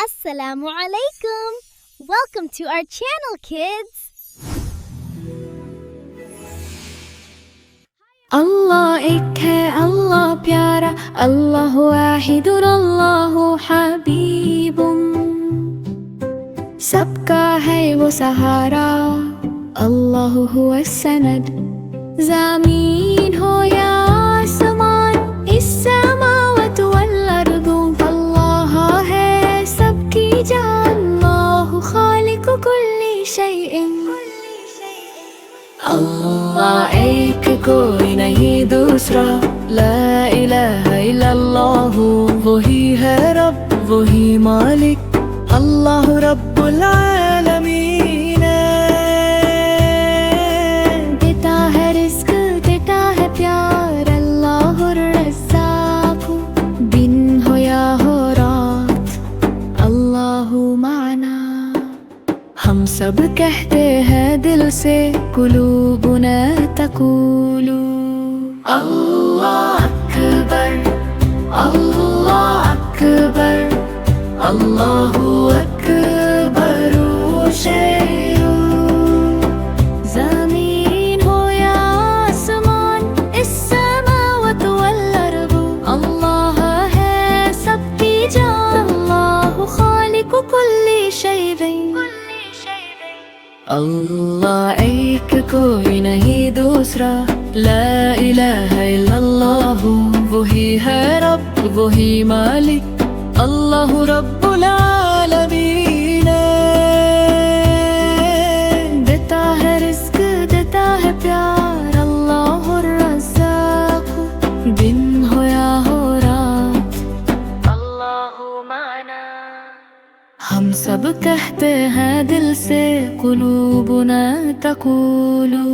Assalamu alaikum. Welcome to our channel, kids. अल्लाह एक है, अल्लाह प्यारा, अल्लाह वाहिदुन, अल्लाह हबीबुन। सबका है वो सहारा, अल्लाह हुवा सनद। ज़मीन हो या आसमान, इस समावत वल अर्दु, अल्लाह है सबकी जान। अल्लाह खालिकु कुल्ली शैइन। अल्लाह एक, कोई नहीं दूसरा, ला इलाहा इल्लल्लाह। वही है रब, वही मालिक, अल्लाह रब्बुल आलमीन। देता है रिस्क, देता है प्यार, अल्लाह रज़्ज़ाक़। दिन हो या हो रात, अल्लाह माना। हम सब कहते हैं दिल से, कुलूबुना तक़ूलु अल्लाह अकबर, अल्लाह अकबर, अल्लाहु अकबर शैउन। ज़मीन हो या आसमान, इस समावत वल अर्दु, अल्लाह है सबकी जान। अल्लाहु खालिकु कुल्ली शैइन। अल्लाह एक, कोई नहीं दूसरा, ला इलाहा इल्लल्लाह। वही है रब, वही मालिक, अल्लाह रब्बुल आलमीन। देता है रिस्क, देता है प्यार, अल्लाह रज़्ज़ाक़। दिन हो या हो रात, अल्लाह माना। हम सब कहते हैं दिल से, कुलूबुना तक़ूलु